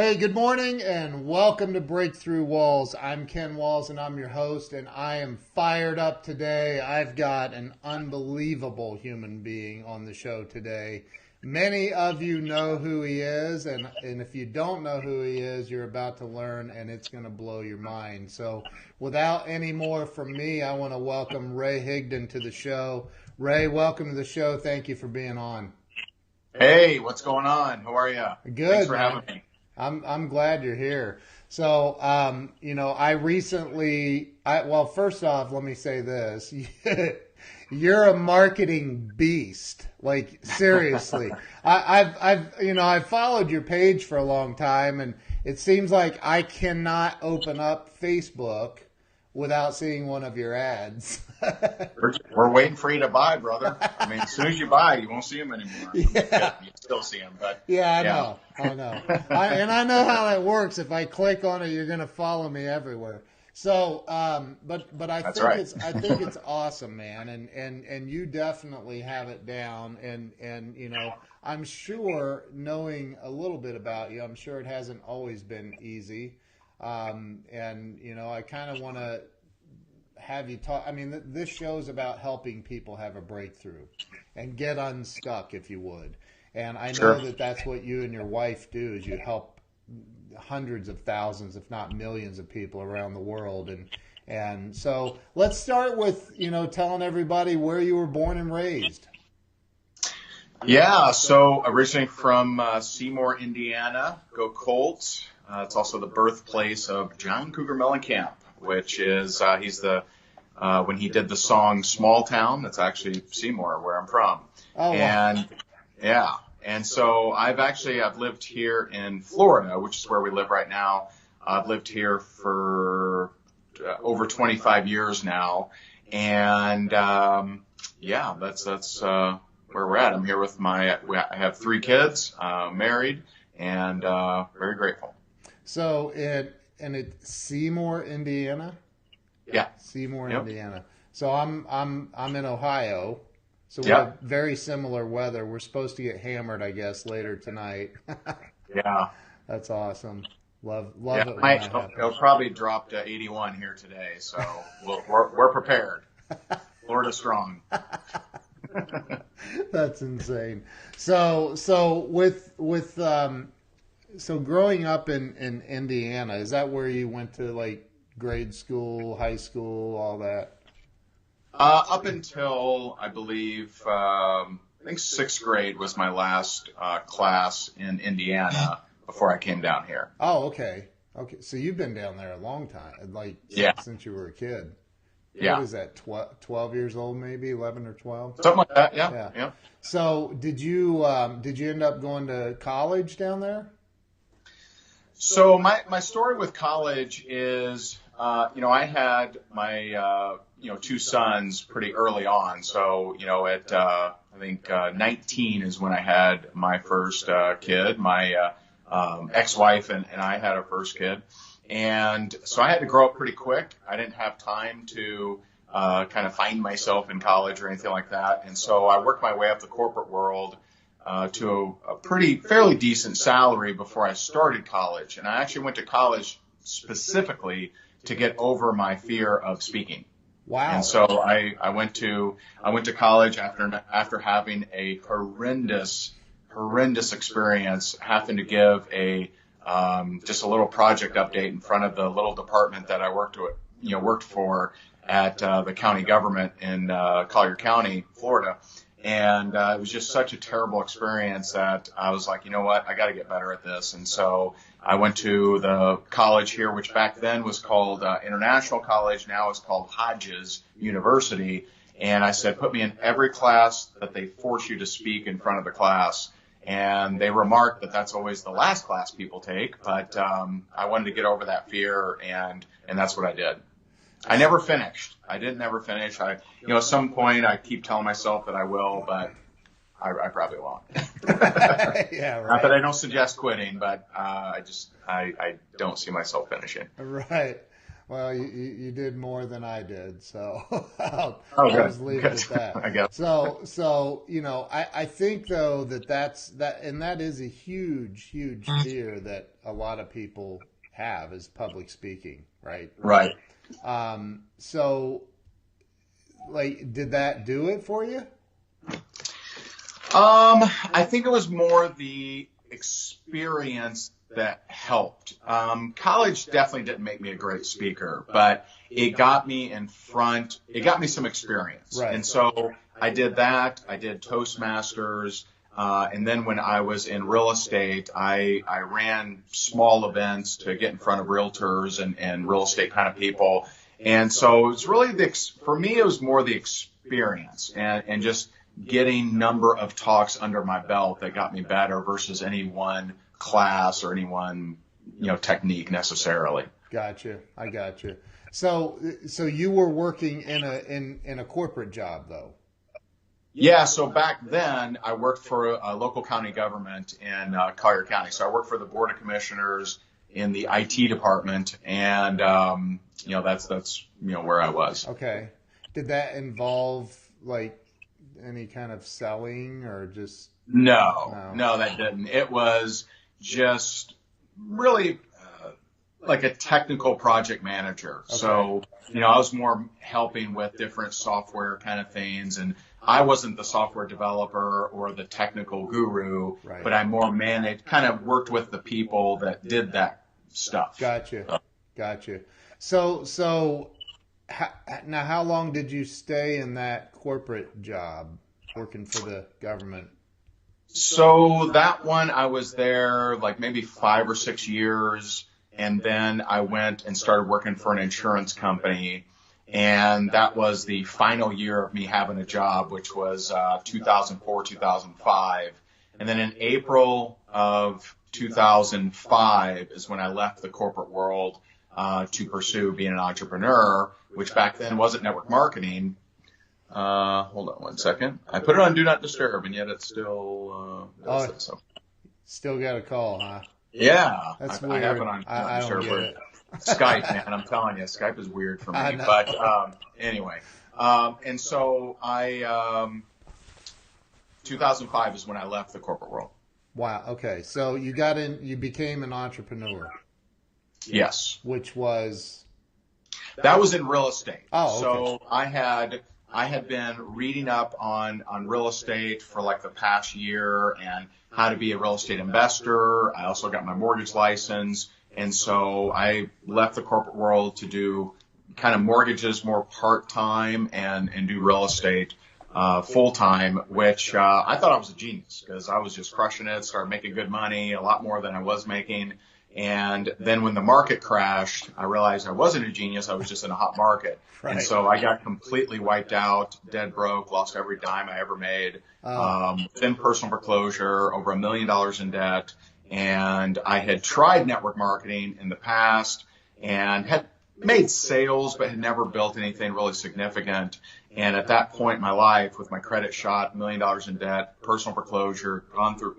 Hey, good morning and welcome to Breakthrough Walls. I'm Ken Walls and I'm your host, and I am fired up today. I've got an unbelievable human being on the show today. Many of you know who he is, and if you don't know who he is, you're about to learn, and it's going to blow your mind. So without any more from me, I want to welcome Ray Higdon to the show. Ray, welcome to the show. Thank you for being on. Hey, what's going on? How are you? Good. Thanks for having me. I'm glad you're here. So, well, first off, let me say this. You're a marketing beast. Like, seriously. I've followed your page for a long time, and it seems like I cannot open up Facebook without seeing one of your ads. We're waiting for you to buy, brother. I mean, as soon as you buy, you won't see them anymore. Yeah. You still see them, but yeah, I know. I know how that works. If I click on it, you're going to follow me everywhere. So, but I That's think right. it's awesome, man, and you definitely have it down, and I'm sure, knowing a little bit about you, I'm sure it hasn't always been easy, and I kind of want to have you talk. I mean, this show's about helping people have a breakthrough and get unstuck, if you would. And I know Sure. that's what you and your wife do, is you help hundreds of thousands, if not millions of people around the world. And so let's start with, telling everybody where you were born and raised. Yeah, so originally from Seymour, Indiana. Go Colts. It's also the birthplace of John Cougar Mellencamp, which is, when he did the song Small Town, that's actually Seymour, where I'm from. Oh, wow. And yeah. And so I've lived here in Florida, which is where we live right now. I've lived here for over 25 years now. And that's where we're at. I'm here with I have 3 kids, married, and very grateful. So it's Seymour, Indiana? Yeah. Seymour, Yep. Indiana. So I'm in Ohio. So we Yep. have very similar weather. We're supposed to get hammered, I guess, later tonight. Yeah. That's awesome. Love it when that happens. It'll probably drop to 81 here today, so we're prepared. Florida strong. That's insane. So growing up in Indiana, is that where you went to, like, grade school, high school, all that? Up until, I believe, I think 6th grade was my last class in Indiana before I came down here. Oh, okay. Okay, so you've been down there a long time, like since you were a kid. Yeah. What is that, 12 years old, maybe, 11 or 12? Something like that, yeah. So did you end up going to college down there? So my story with college is, I had my 2 sons pretty early on. So, at I think 19 is when I had my first kid. My ex-wife and I had our first kid. And so I had to grow up pretty quick. I didn't have time to kind of find myself in college or anything like that. And so I worked my way up the corporate world to a fairly decent salary before I started college. And I actually went to college specifically to get over my fear of speaking. Wow. And so I went to college after having a horrendous experience, having to give just a little project update in front of the little department that I worked for at the county government in Collier County, Florida. And it was just such a terrible experience that I was like, you know what, I got to get better at this. And so I went to the college here, which back then was called International College. Now it's called Hodges University. And I said, put me in every class that they force you to speak in front of the class. And they remarked that that's always the last class people take. But I wanted to get over that fear, and that's what I did. I never finished. I didn't ever finish. At some point I keep telling myself that I will, but I probably won't. Yeah, right. Not that I don't suggest quitting, but I don't see myself finishing. Right. Well, you did more than I did, so I'll Oh, just good. leave it Good. at that. I guess. So I think though and that is a huge fear that a lot of people have is public speaking, right? Right. So like, did that do it for you? I think it was more the experience that helped. College definitely didn't make me a great speaker, but it got me in front. It got me some experience. Right. And so I did that. I did Toastmasters. And then when I was in real estate, I ran small events to get in front of realtors and real estate kind of people. And so it was really for me, it was more the experience and just getting number of talks under my belt that got me better versus any one class or any one, technique necessarily. Gotcha. I gotcha. So you were working in a corporate job though. Yeah, so back then I worked for a local county government in Collier County. So I worked for the Board of Commissioners in the IT department, and that's where I was. Okay. Did that involve like any kind of selling or just? No, that didn't. It was just really like a technical project manager. Okay. So, I was more helping with different software kind of things, and I wasn't the software developer or the technical guru, Right. but I more kind of worked with the people that did that stuff. Gotcha. So now how long did you stay in that corporate job working for the government? So that one, I was there like maybe 5 or 6 years. And then I went and started working for an insurance company. And that was the final year of me having a job, which was 2004, 2005. And then in April of 2005 is when I left the corporate world to pursue being an entrepreneur, which back then wasn't network marketing. Hold on one second. I put it on Do Not Disturb, and yet it still does it. So. Still got a call, huh? Yeah. That's I weird. have it on Do Not I don't Disturb. get it. Skype, man, I'm telling you, Skype is weird for me. I know. But anyway, and so 2005 is when I left the corporate world. Wow. Okay. So you became an entrepreneur. Yes. Which was? That was in real estate. Oh, okay. So I had been reading up on real estate for like the past year and how to be a real estate investor. I also got my mortgage license. And so I left the corporate world to do kind of mortgages more part-time and do real estate full-time, which I thought I was a genius because I was just crushing it, started making good money, a lot more than I was making. And then when the market crashed, I realized I wasn't a genius. I was just in a hot market. Right. And so I got completely wiped out, dead broke, lost every dime I ever made. Then personal foreclosure, over $1 million in debt. And I had tried network marketing in the past and had made sales, but had never built anything really significant. And at that point in my life, with my credit shot, $1 million in debt, personal foreclosure,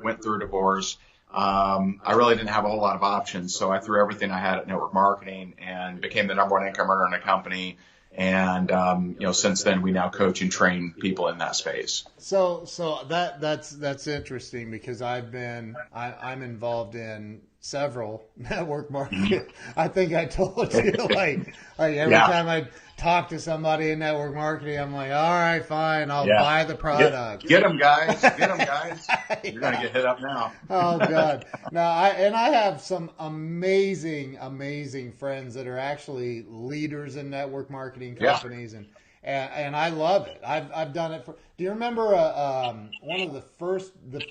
went through a divorce, I really didn't have a whole lot of options. So I threw everything I had at network marketing and became the #1 income earner in the company. And, since then we now coach and train people in that space. So that's interesting because I'm involved in several network marketing. I think I told you like every time I talk to somebody in network marketing, I'm like, all right, fine, I'll buy the product. Get them, guys. Get them, guys. You're going to get hit up now. Oh God. No, I have some amazing friends that are actually leaders in network marketing companies and I love it. I've done it for. Do you remember one of the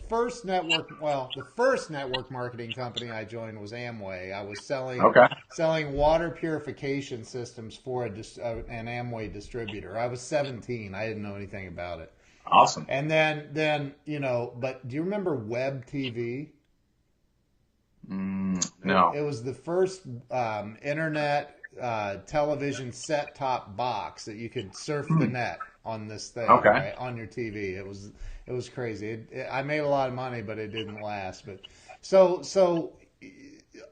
first network marketing company I joined was Amway. I was selling water purification systems for an Amway distributor. I was 17. I didn't know anything about it. Awesome. And then but do you remember Web TV? No. It was the first internet television set-top box that you could surf the net on this thing, right, on your TV. It was crazy. I made a lot of money, but it didn't last. But so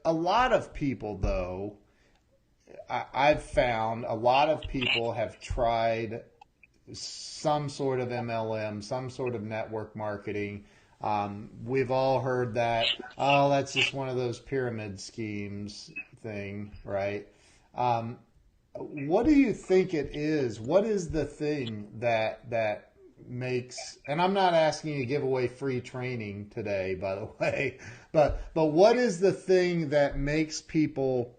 a lot of people though, I've found a lot of people have tried some sort of MLM, some sort of network marketing. We've all heard that, oh, that's just one of those pyramid schemes thing, right? What do you think it is? What is the thing that makes, and I'm not asking you to give away free training today, by the way, but what is the thing that makes people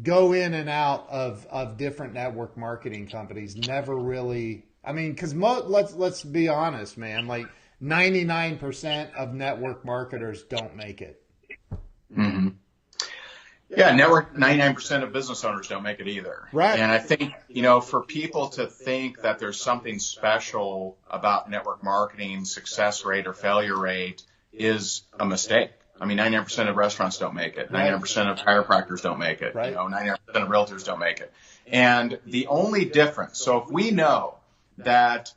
go in and out of different network marketing companies, never really, I mean, because let's be honest, man, like 99% of network marketers don't make it. Mm-hmm. Yeah, 99% of business owners don't make it either. Right. And I think, for people to think that there's something special about network marketing success rate or failure rate is a mistake. I mean, 99% of restaurants don't make it. 99% of chiropractors don't make it. Right. 99% of realtors don't make it. And the only difference, so if we know that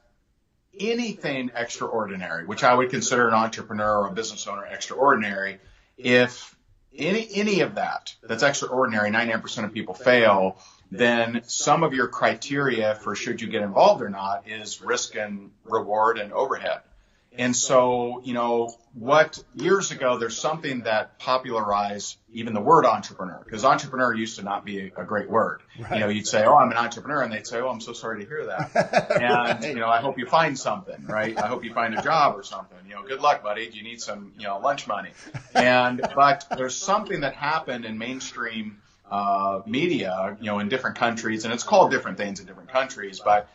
anything extraordinary, which I would consider an entrepreneur or a business owner extraordinary, if any of that's extraordinary, 99% of people fail, then some of your criteria for should you get involved or not is risk and reward and overhead. And so, years ago, there's something that popularized even the word entrepreneur, because entrepreneur used to not be a great word. Right. You'd say, oh, I'm an entrepreneur, and they'd say, oh, I'm so sorry to hear that. And, I hope you find something, right? I hope you find a job or something. Good luck, buddy. Do you need some, lunch money? But there's something that happened in mainstream media, in different countries, and it's called different things in different countries, but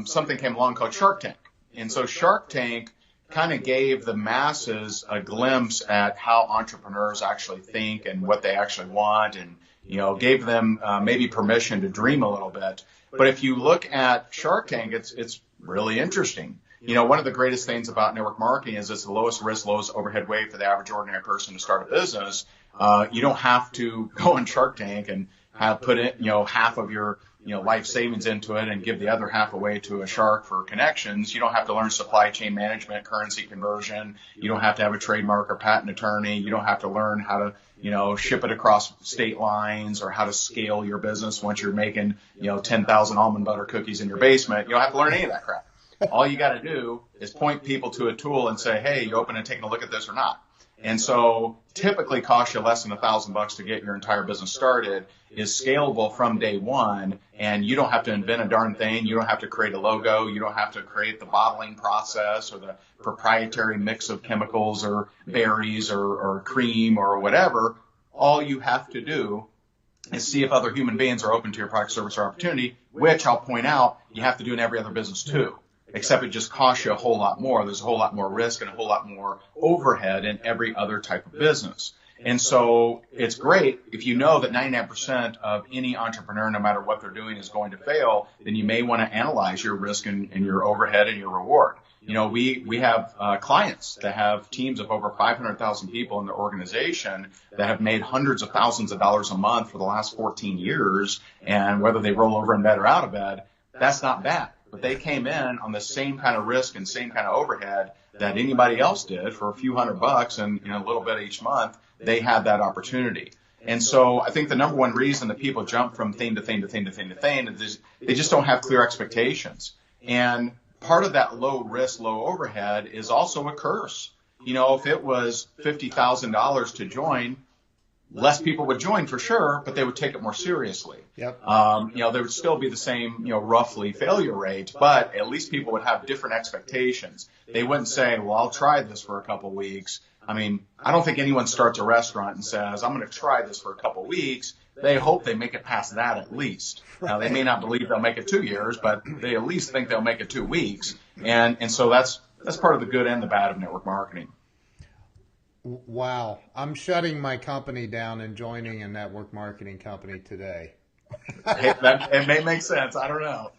something came along called Shark Tank. And so Shark Tank kind of gave the masses a glimpse at how entrepreneurs actually think and what they actually want, and gave them maybe permission to dream a little bit. But if you look at Shark Tank, it's really interesting. One of the greatest things about network marketing is it's the lowest risk, lowest overhead way for the average ordinary person to start a business. You don't have to go on Shark Tank and put it, half of your life savings into it and give the other half away to a shark for connections. You don't have to learn supply chain management, currency conversion. You don't have to have a trademark or patent attorney. You don't have to learn how to, ship it across state lines or how to scale your business once you're making, 10,000 almond butter cookies in your basement. You don't have to learn any of that crap. All you got to do is point people to a tool and say, hey, you open and taking a look at this or not? And so typically costs you less than $1,000 to get your entire business started, is scalable from day one, and you don't have to invent a darn thing. You don't have to create a logo. You don't have to create the bottling process or the proprietary mix of chemicals or berries or cream or whatever. All you have to do is see if other human beings are open to your product, service, or opportunity, which I'll point out you have to do in every other business too. Except it just costs you a whole lot more. There's a whole lot more risk and a whole lot more overhead in every other type of business. And so it's great if you know that 99% of any entrepreneur, no matter what they're doing, is going to fail, then you may want to analyze your risk and your overhead and your reward. We have clients that have teams of over 500,000 people in their organization that have made hundreds of thousands of dollars a month for the last 14 years. And whether they roll over in bed or out of bed, that's not bad. But they came in on the same kind of risk and same kind of overhead that anybody else did for a few $100 and a little bit each month. They had that opportunity. And so I think the number one reason that people jump from thing to thing to thing to thing to thing is they just don't have clear expectations. And part of that low risk, low overhead is also a curse. If it was $50,000 to join, less people would join for sure, but they would take it more seriously. Yep. There would still be the same, roughly failure rate, but at least people would have different expectations. They wouldn't say, well, I'll try this for a couple of weeks. I mean, I don't think anyone starts a restaurant and says, I'm going to try this for a couple of weeks. They hope they make it past that at least. Now, they may not believe they'll make it 2 years, but they at least think they'll make it 2 weeks. And so that's part of the good and the bad of network marketing. Wow. I'm shutting my company down and joining a network marketing company today. It may make sense. I don't know.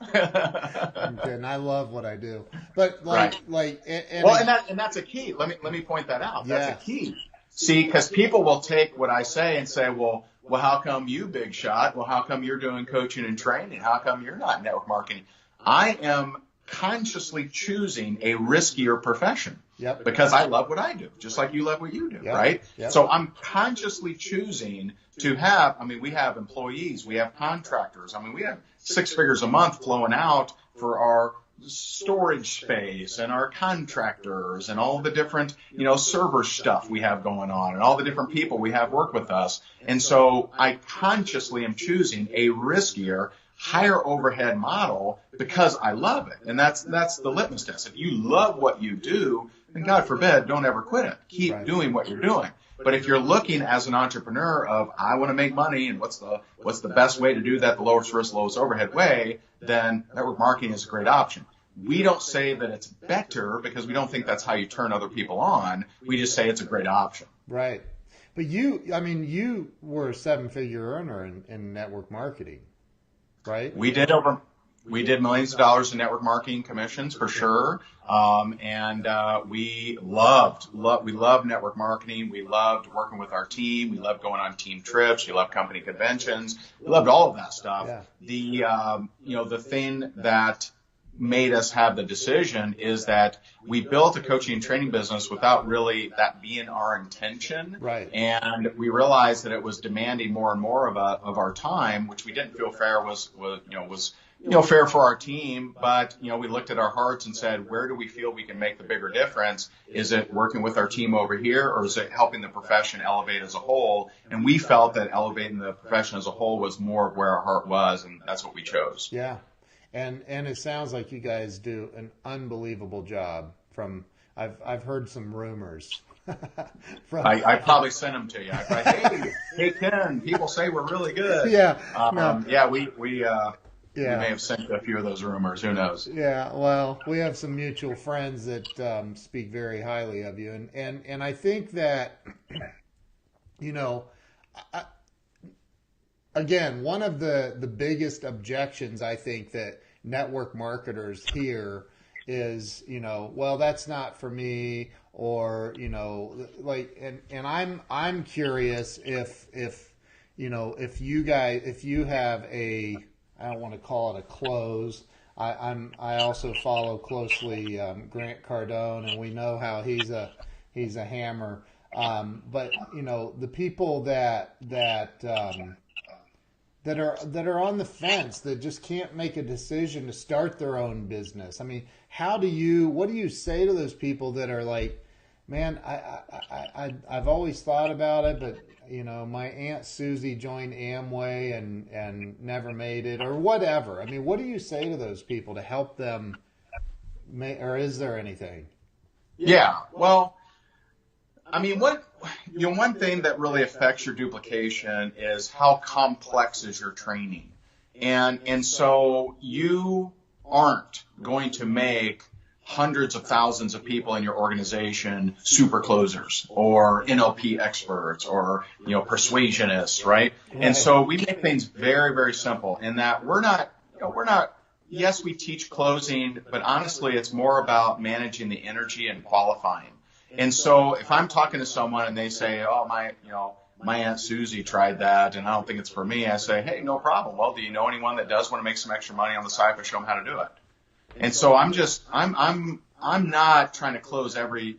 I'm kidding. I love what I do. But and that's a key. Let me point that out. That's a key. See, because people will take what I say and say, well, how come you big shot? Well, how come you're doing coaching and training? How come you're not network marketing? I am consciously choosing a riskier profession. Yep. Because I love what I do, just like you love what you do, Yep. right? Yep. So I'm consciously choosing to have, we have employees, we have contractors. We have 6 figures a month flowing out for our storage space and our contractors and all the different, server stuff we have going on and all the different people we have work with us. And so I consciously am choosing a riskier, higher overhead model because I love it. And that's the litmus test. If you love what you do, then God forbid, don't ever quit it. Keep doing what you're doing. But if you're looking as an entrepreneur of, I want to make money and what's the best way to do that, the lowest risk, lowest overhead way, then network marketing is a great option. We don't say that it's better because we don't think that's how you turn other people on. We just say it's a great option. Right. But you were a 7-figure earner in network marketing, right? We did millions of dollars in network marketing commissions for sure. We loved network marketing. We loved working with our team. We loved going on team trips. We loved company conventions. We loved all of that stuff. Yeah. The thing that made us have the decision is that we built a coaching and training business without really that being our intention. Right. And we realized that it was demanding more and more of our time, which we didn't feel fair was fair for our team. But, we looked at our hearts and said, where do we feel we can make the bigger difference? Is it working with our team over here, or is it helping the profession elevate as a whole? And we felt that elevating the profession as a whole was more of where our heart was, and that's what we chose. Yeah. And it sounds like you guys do an unbelievable job. I've heard some rumors. I probably sent them to you. I probably, hey Ken, people say we're really good. Yeah. We may have sent a few of those rumors. Who knows? Yeah. Well, we have some mutual friends that speak very highly of you, and I think that again, one of the biggest objections I think that network marketers hear is, well, that's not for me, or, and I'm curious if you have I don't want to call it a close. I also follow closely Grant Cardone, and we know how he's a hammer. But the people that are on the fence, that just can't make a decision to start their own business. What do you say to those people that are like, man, I've always thought about it, but my Aunt Susie joined Amway and never made it, or whatever. What do you say to those people to help them, or is there anything? Yeah, well, one thing that really affects your duplication is how complex is your training. And so you aren't going to make hundreds of thousands of people in your organization super closers or NLP experts or, persuasionists, right? And so we make things very, very simple in that we're not, yes, we teach closing, but honestly, it's more about managing the energy and qualifying. And so if I'm talking to someone and they say, oh, my Aunt Susie tried that and I don't think it's for me, I say, hey, no problem. Well, do you know anyone that does want to make some extra money on the side, but show them how to do it? And so I'm not trying to close every,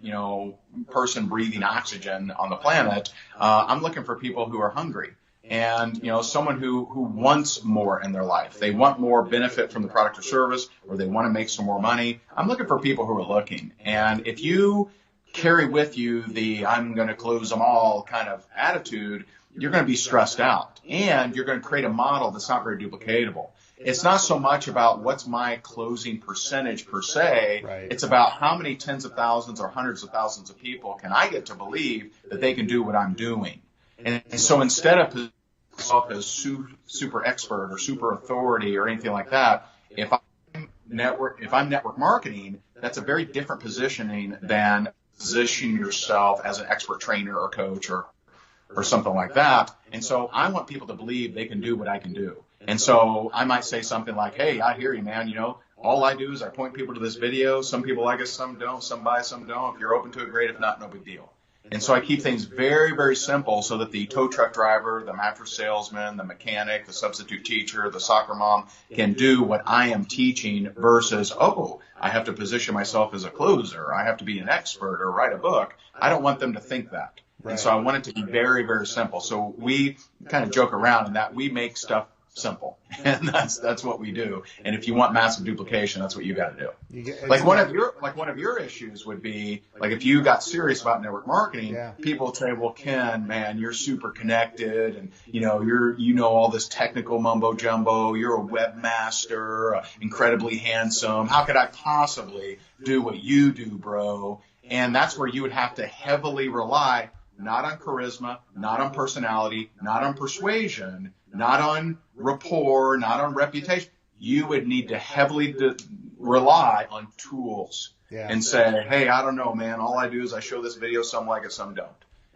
person breathing oxygen on the planet. I'm looking for people who are hungry and, someone who wants more in their life. They want more benefit from the product or service, or they want to make some more money. I'm looking for people who are looking. And if you carry with you the I'm going to close them all kind of attitude, you're going to be stressed out and you're going to create a model that's not very duplicatable. It's not so much about what's my closing percentage per se. Right. It's about how many tens of thousands or hundreds of thousands of people can I get to believe that they can do what I'm doing. And so instead of myself as super expert or super authority or anything like that, if I'm network marketing, that's a very different positioning than position yourself as an expert trainer or coach or something like that. And so I want people to believe they can do what I can do. And so I might say something like, hey, I hear you, man. All I do is I point people to this video. Some people like it, some don't. Some buy, some don't. If you're open to it, great. If not, no big deal. And so I keep things very, very simple so that the tow truck driver, the mattress salesman, the mechanic, the substitute teacher, the soccer mom can do what I am teaching versus, oh, I have to position myself as a closer. I have to be an expert or write a book. I don't want them to think that. Right. And so I want it to be very, very simple. So we kind of joke around in that we make stuff simple, and that's what we do. And if you want massive duplication, that's what you got to do. Like one of your issues would be like if you got serious about network marketing, people would say, "Well, Ken, man, you're super connected, and you know all this technical mumbo jumbo. You're a webmaster, incredibly handsome. How could I possibly do what you do, bro?" And that's where you would have to heavily rely not on charisma, not on personality, not on persuasion, not on rapport, not on reputation. You would need to heavily rely on tools and say, hey, I don't know, man. All I do is I show this video, some like it, some don't.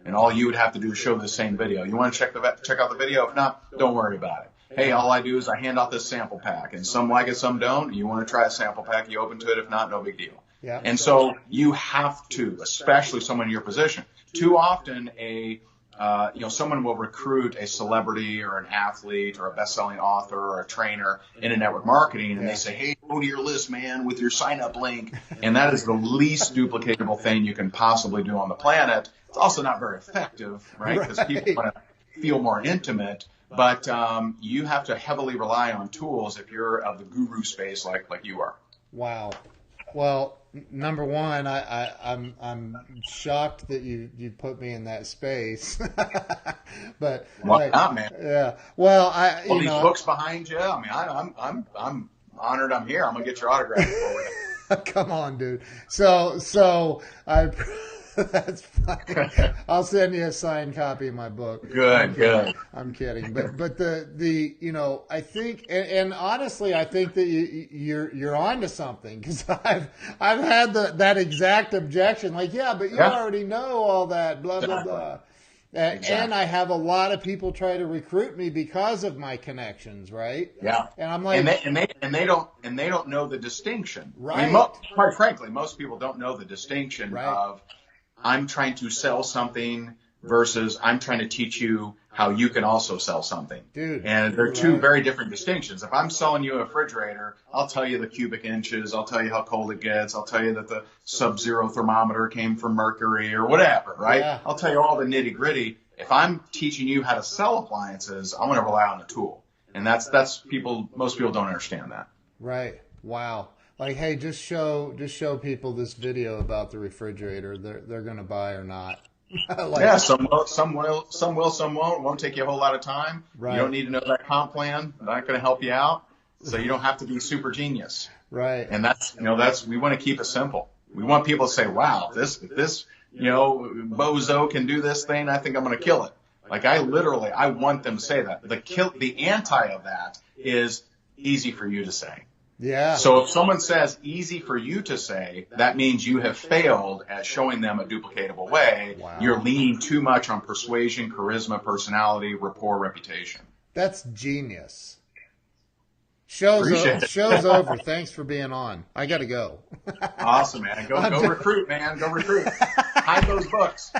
And all you would have to do is show the same video. You want to check out the video? If not, don't worry about it. Hey, all I do is I hand out this sample pack, and some like it, some don't. You want to try a sample pack, you open to it. If not, no big deal. Yeah. And so you have to, especially someone in your position. Too often someone will recruit a celebrity or an athlete or a best-selling author or a trainer in a network marketing, and they say, hey, go to your list, man, with your sign-up link. And that is the least duplicatable thing you can possibly do on the planet. It's also not very effective, right? Because people want to feel more intimate. But you have to heavily rely on tools if you're of the guru space like you are. Wow. Well, number one, I'm shocked that you put me in that space. But why not, man? Yeah. Well, these books behind you. I mean, I'm honored I'm here. I'm gonna get your autograph forward. Come on, dude. So I. That's funny. I'll send you a signed copy of my book. Good. I'm kidding. But the I think and honestly I think that you're onto something, because I've had that exact objection, like, but you already know all that blah blah blah. Exactly. And I have a lot of people try to recruit me because of my connections, right? Yeah. And I'm like, and they don't know the distinction. Right. I mean, quite frankly, most people don't know the distinction of I'm trying to sell something versus I'm trying to teach you how you can also sell something. Dude. And they're two very different distinctions. If I'm selling you a refrigerator, I'll tell you the cubic inches. I'll tell you how cold it gets. I'll tell you that the sub-zero thermometer came from Mercury or whatever, right? Yeah. I'll tell you all the nitty gritty. If I'm teaching you how to sell appliances, I'm going to rely on the tool. And that's most people don't understand that. Right. Wow. Like, hey, just show people this video about the refrigerator. They're going to buy or not. Some will, some won't. It won't take you a whole lot of time. Right. You don't need to know that comp plan. I'm not going to help you out. So you don't have to be super genius. Right. And that's we want to keep it simple. We want people to say, wow, this bozo can do this thing. I think I'm going to kill it. Like I want them to say that. The anti of that is easy for you to say. Yeah. So if someone says easy for you to say, that means you have failed at showing them a duplicatable way. Wow. You're leaning too much on persuasion, charisma, personality, rapport, reputation. That's genius. Show's over. Thanks for being on. I got to go. Awesome, man. Go recruit, man. Go recruit. Hide those books.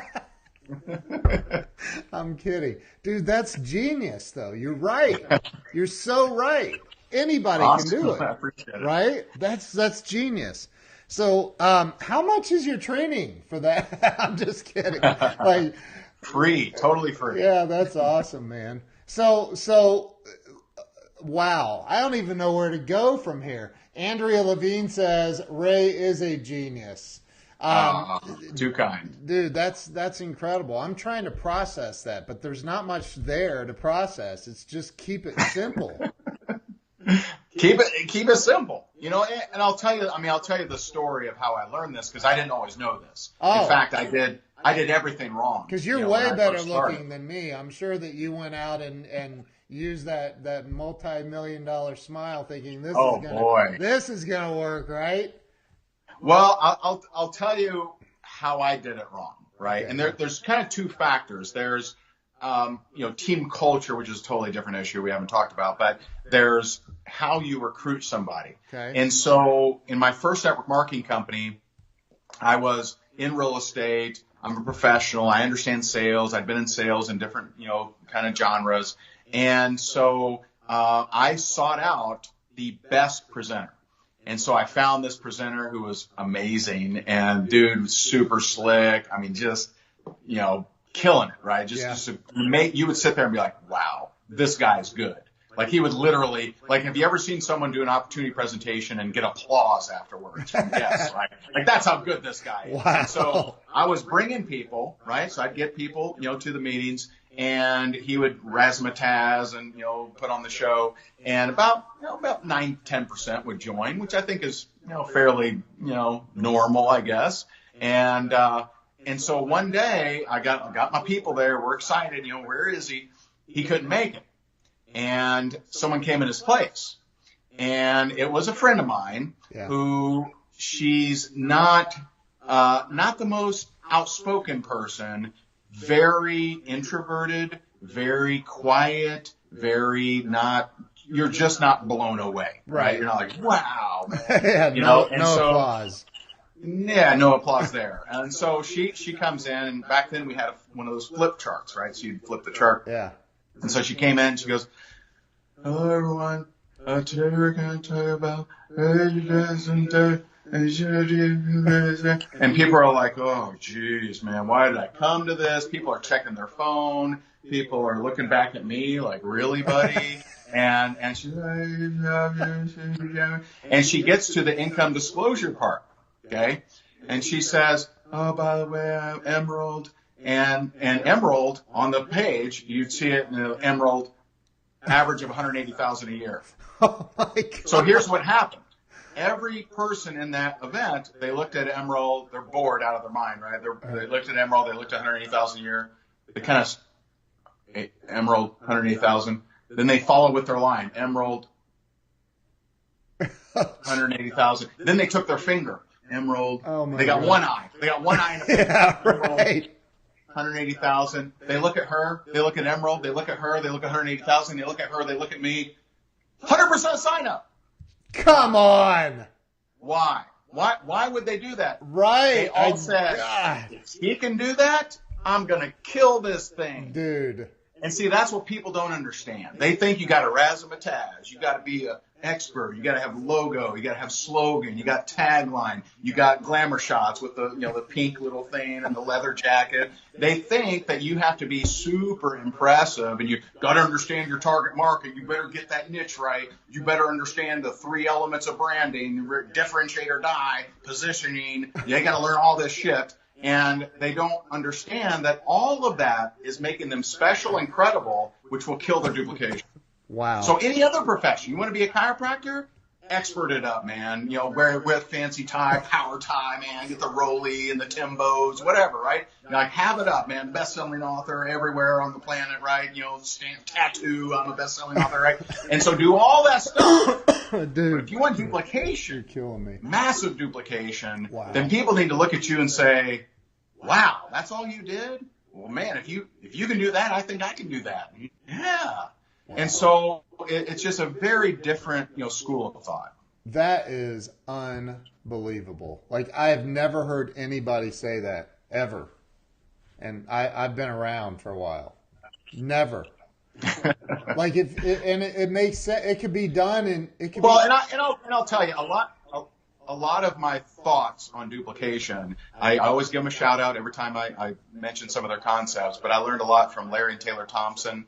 I'm kidding. Dude, that's genius, though. You're right. You're so right. Anybody can do it, right? That's genius. So, how much is your training for that? I'm just kidding. Like, free, totally free. Yeah, that's awesome, man. So, wow. I don't even know where to go from here. Andrea Levine says Ray is a genius. Too kind. Dude, that's incredible. I'm trying to process that, but there's not much there to process. It's just keep it simple. Keep it simple, and I'll tell you the story of how I learned this, because I didn't always know this. In fact, I did everything wrong. Because you're way better looking than me. I'm sure that you went out and used that multi-million-dollar smile thinking this is gonna work, right? Well, I'll tell you how I did it wrong, right? Okay. And there's kind of two factors. There's team culture, which is a totally different issue we haven't talked about, but there's how you recruit somebody. Okay. And so in my first network marketing company, I was in real estate. I'm a professional. I understand sales. I've been in sales in different, kind of genres. And so I sought out the best presenter. And so I found this presenter who was amazing, and dude was super slick. I mean, just, killing it, right? You would sit there and be like, wow, this guy's good. Like he would literally, like, have you ever seen someone do an opportunity presentation and get applause afterwards from guests, right? Like that's how good this guy is. Wow. And so I was bringing people, right? So I'd get people, to the meetings, and he would razzmatazz and, put on the show, and about 9-10% would join, which I think is, fairly, normal, I guess. And so one day I got my people there. We're excited. Where is he? He couldn't make it. And someone came in his place, and it was a friend of mine who she's not the most outspoken person, very introverted, very quiet, you're just not blown away, right? You're not like, wow, man. No applause. Yeah, no applause there. And so she comes in, and back then we had one of those flip charts, right? So you'd flip the chart. Yeah. And so she came in, and she goes, hello, everyone. Today we're going to talk about and people are like, oh, geez, man, why did I come to this? People are checking their phone. People are looking back at me like, really, buddy? And she's and she gets to the income disclosure part, okay? And she says, oh, by the way, I'm Emerald. And Emerald, on the page, you'd see it, Emerald, average of $180,000 a year. Oh my God. So here's what happened. Every person in that event, they looked at Emerald, they're bored out of their mind, right? They looked at Emerald, they looked at $180,000 a year. They kind of, Emerald, $180,000. Then they follow with their line, Emerald, $180,000. Then they took their finger, Emerald. Oh my they got God. one eye. They got one eye in a finger. Yeah, Emerald, right. 180,000. They look at her. They look at Emerald. They look at her. They look at 180,000. They look at her. They look at me. 100% sign up. Come on. Why? Why would they do that? Right. They all said, if he can do that, I'm going to kill this thing. Dude. And see, that's what people don't understand. They think you got to razzmatazz. You got to be an expert. You got to have logo. You got to have slogan. You got tagline. You got glamour shots with the, the pink little thing and the leather jacket. They think that you have to be super impressive, and you got to understand your target market. You better get that niche right. You better understand the 3 elements of branding, differentiator, die, positioning. You got to learn all this shit. And they don't understand that all of that is making them special and credible, which will kill their duplication. Wow. So any other profession, you want to be a chiropractor? Expert it up, man. Wear fancy tie, power tie, man. Get the Rolly and the Timbos, whatever, right? Like, have it up, man. Best-selling author everywhere on the planet, right? Stamp tattoo, I'm a best-selling author, right? And so do all that stuff. Dude. But if you want duplication, You're killing me. massive duplication, Wow. then people need to look at you and say, wow, that's all you did? Well, man, if you can do that, I think I can do that. Yeah. Wow. And so it's just a very different, school of thought. That is unbelievable. Like, I have never heard anybody say that, ever. And I've been around for a while. Never. Like, it makes sense. It could be done, and it could well, be... and I'll tell you, a lot of my thoughts on duplication, I always give them a shout out every time I mention some of their concepts, but I learned a lot from Larry and Taylor Thompson,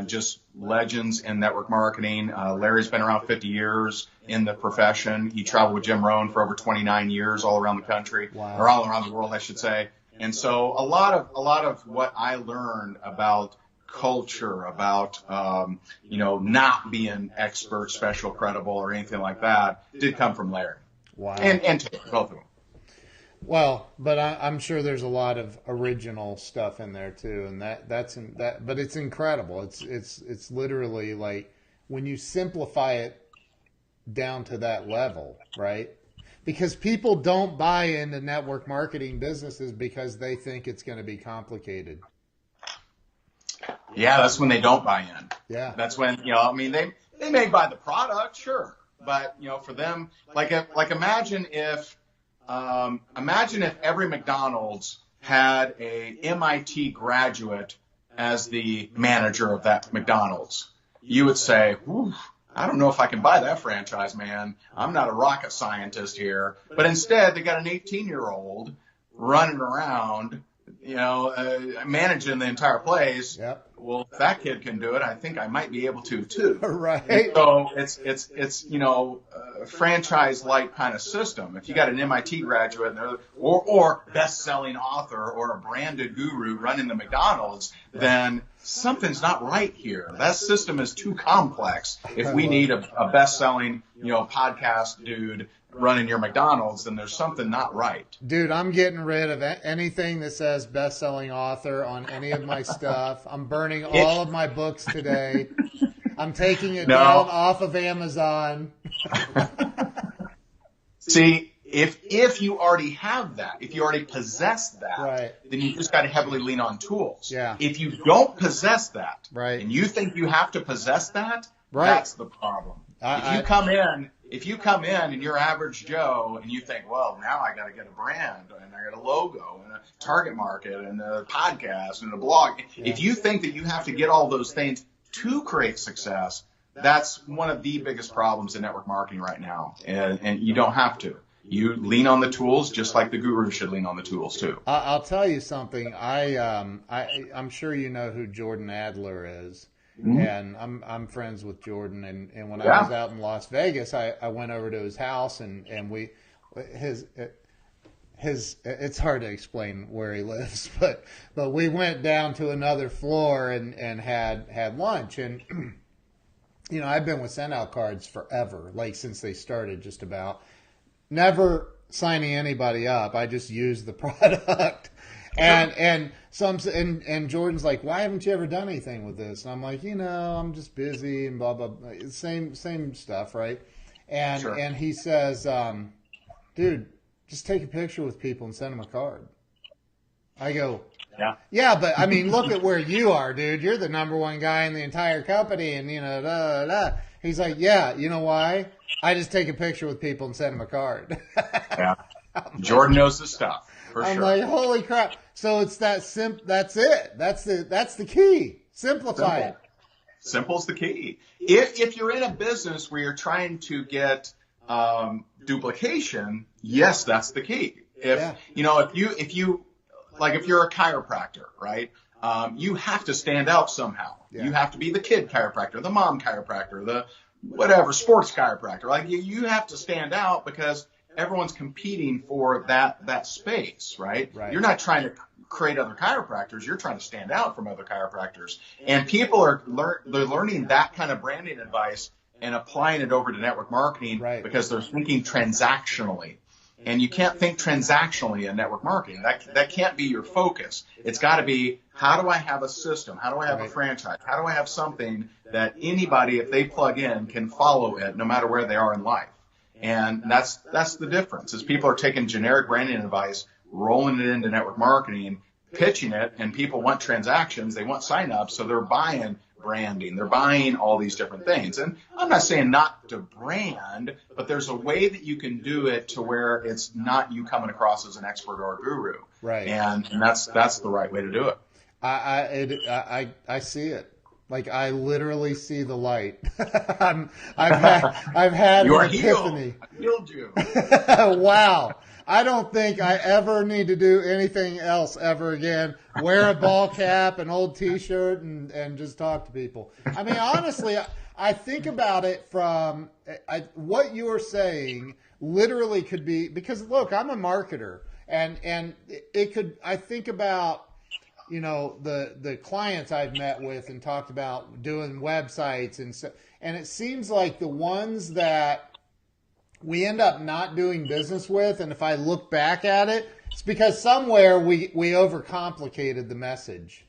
just legends in network marketing. Larry's been around 50 years in the profession. He traveled with Jim Rohn for over 29 years all around the country, Wow. or all around the world, I should say. And so a lot of what I learned about culture, about not being expert, special, credible, or anything like that did come from Larry. Wow. And Taylor, both of them. Well, but I'm sure there's a lot of original stuff in there too, and but it's incredible. It's literally like when you simplify it down to that level, right? Because people don't buy into network marketing businesses because they think it's going to be complicated. Yeah, that's when they don't buy in. Yeah. That's when, they may buy the product, sure. But, for them, imagine if every McDonald's had a MIT graduate as the manager of that McDonald's, you would say, "Whew, I don't know if I can buy that franchise, man. I'm not a rocket scientist here." But instead, they got an 18-year-old running around, managing the entire place. Yep. Well, if that kid can do it, I think I might be able to too. Right. And so it's a franchise-like kind of system. If you got an MIT graduate or best-selling author or a branded guru running the McDonald's, then something's not right here. That system is too complex. If we need a best-selling, podcast dude running your McDonald's, then there's something not right. Dude, I'm getting rid of anything that says best-selling author on any of my stuff. I'm burning all of my books today. I'm taking it down off of Amazon. See, if you already have that, if you already possess that, right, then you just got to heavily lean on tools. Yeah. If you don't possess that, right, and you think you have to possess that, right, that's the problem. If you come in and you're average Joe and you think, well, now I got to get a brand and I got a logo and a target market and a podcast and a blog. Yeah. If you think that you have to get all those things to create success, that's one of the biggest problems in network marketing right now. And you don't have to. You lean on the tools just like the guru should lean on the tools too. I'll tell you something. I'm sure you know who Jordan Adler is. Mm-hmm. And I'm friends with Jordan, and when I was out in Las Vegas, I went over to his house, and it's hard to explain where he lives, but we went down to another floor and had lunch, and I've been with Send Out Cards forever, like since they started, just about. Never signing anybody up. I just use the product. And Jordan's like, "Why haven't you ever done anything with this?" And I'm like, I'm just busy and blah blah blah. Same stuff, right? And he says, "Dude, just take a picture with people and send them a card." I go, yeah, but I mean, look at where you are, dude. You're the number one guy in the entire company, and da, da, da. He's like, "Yeah, you know why? I just take a picture with people and send them a card." Yeah, Jordan knows the stuff. I'm like, holy crap! So it's that That's it. That's the key. Simplify it. Simple's the key. If you're in a business where you're trying to get duplication, yes, that's the key. If you're a chiropractor, right? You have to stand out somehow. Yeah. You have to be the kid chiropractor, the mom chiropractor, the whatever sports chiropractor. Like you have to stand out because everyone's competing for that space, right? You're not trying to create other chiropractors. You're trying to stand out from other chiropractors. And people are learning that kind of branding advice and applying it over to network marketing because they're thinking transactionally. And you can't think transactionally in network marketing. That can't be your focus. It's got to be, how do I have a system? How do I have a franchise? How do I have something that anybody, if they plug in, can follow it no matter where they are in life? And that's the difference, is people are taking generic branding advice, rolling it into network marketing, pitching it, and people want transactions, they want signups, so they're buying branding, they're buying all these different things. And I'm not saying not to brand, but there's a way that you can do it to where it's not you coming across as an expert or a guru. Right. And that's the right way to do it. I see it. Like, I literally see the light. I've had an epiphany. I healed you. Wow. I don't think I ever need to do anything else ever again. Wear a ball cap, an old T-shirt, and just talk to people. I mean, honestly, I think about it from what you are saying literally could be, because, look, I'm a marketer, and it could, I think about, the clients I've met with and talked about doing websites and it seems like the ones that we end up not doing business with, and if I look back at it, it's because somewhere we overcomplicated the message.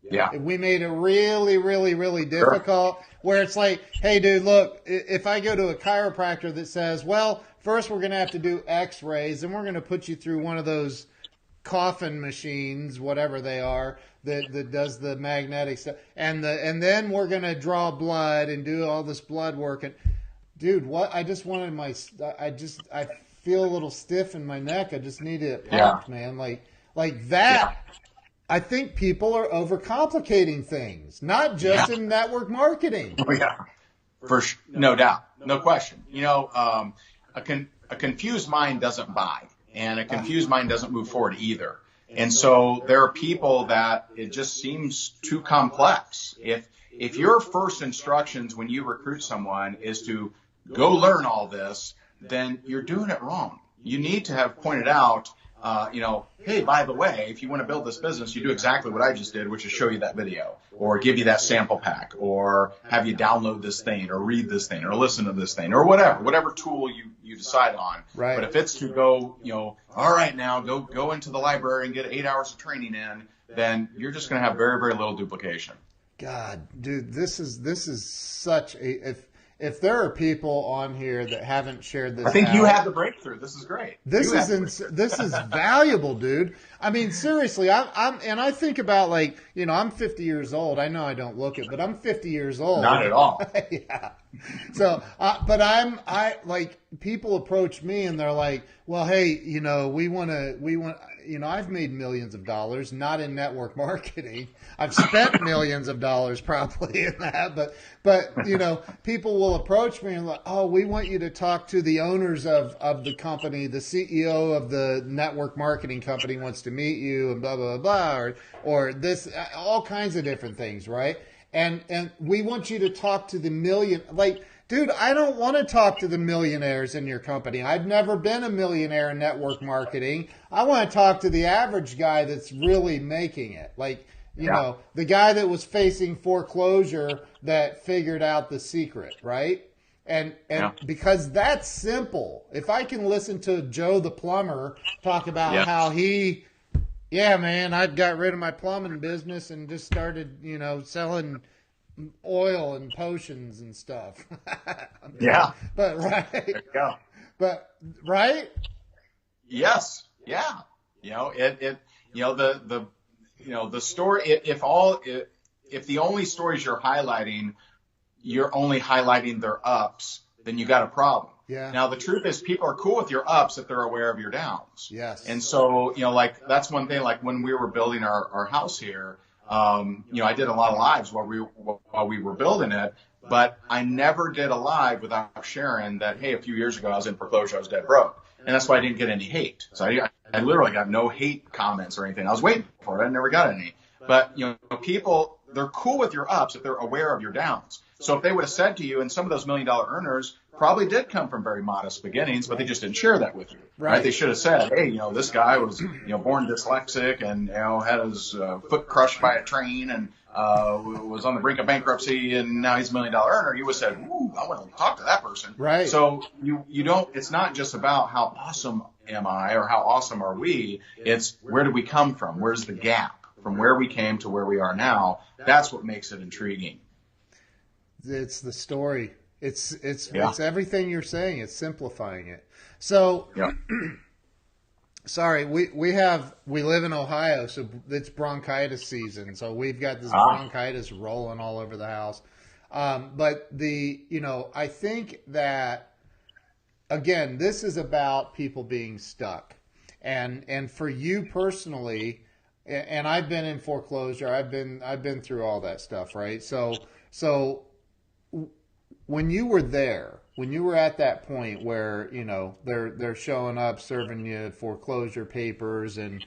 Yeah. We made it really, really, really difficult, where it's like, hey, dude, look, if I go to a chiropractor that says, well, first we're going to have to do x-rays, and we're going to put you through one of those coffin machines, whatever they are, that does the magnetic stuff, and then we're going to draw blood and do all this blood work. And dude, what? I feel a little stiff in my neck. I just need it pumped, man. Like Like that. I think people are overcomplicating things, not just in network marketing. Oh, yeah. No doubt. No question. A confused mind doesn't buy, and a confused mind doesn't move forward either. And so there are people that it just seems too complex. If your first instructions when you recruit someone is to go learn all this, then you're doing it wrong. You need to have pointed out, hey, by the way, if you want to build this business, you do exactly what I just did, which is show you that video or give you that sample pack or have you download this thing or read this thing or listen to this thing or whatever tool you decide on. Right. But if it's to go, all right, now go into the library and get 8 hours of training in, then you're just going to have very, very little duplication. God, dude, this is such a, if there are people on here that haven't shared this, I think you had the breakthrough. This is great. This is valuable, dude. I mean, seriously, I think about I'm 50 years old. I know I don't look it, but I'm 50 years old. Not at all. Yeah. So, but people approach me and they're like, well, hey, we want, I've made millions of dollars, not in network marketing. I've spent millions of dollars probably in that, but people will approach me and like, oh, we want you to talk to the owners of the company. The CEO of the network marketing company wants to meet you and blah, blah, blah, or this, all kinds of different things. Right. And we want you to talk to the dude, I don't want to talk to the millionaires in your company. I've never been a millionaire in network marketing. I want to talk to the average guy that's really making it. The guy that was facing foreclosure that figured out the secret, right? And because that's simple. If I can listen to Joe the plumber talk about how I got rid of my plumbing business and just started, selling oil and potions and stuff. Yeah. But right. There you go. But right? Yes. Yeah. The story, if the only stories you're highlighting, you're only highlighting their ups, then you got a problem. Yeah. Now the truth is people are cool with your ups if they're aware of your downs. Yes. And so, that's one thing, like when we were building our house here, I did a lot of lives while we were building it, but I never did a live without sharing that, hey, a few years ago I was in foreclosure, I was dead broke. And that's why I didn't get any hate. So I literally got no hate comments or anything. I was waiting for it. I never got any. But, people, they're cool with your ups if they're aware of your downs. So if they would have said to you, and some of those $1 million earners probably did come from very modest beginnings, but they just didn't share that with you. Right? They should have said, hey, this guy was, born dyslexic and, had his foot crushed by a train and was on the brink of bankruptcy and now he's $1 million earner. You would have said, ooh, I want to talk to that person. Right. So you don't, it's not just about how awesome am I or how awesome are we. It's where did we come from? Where's the gap from where we came to where we are now? That's what makes it intriguing. It's the story. It's everything you're saying. It's simplifying it. So, sorry, we live in Ohio, so it's bronchitis season. So we've got this bronchitis rolling all over the house. But I think that, again, this is about people being stuck. And for you personally, and I've been in foreclosure, I've been through all that stuff, right? So when you were there, when you were at that point where, they're showing up, serving you foreclosure papers or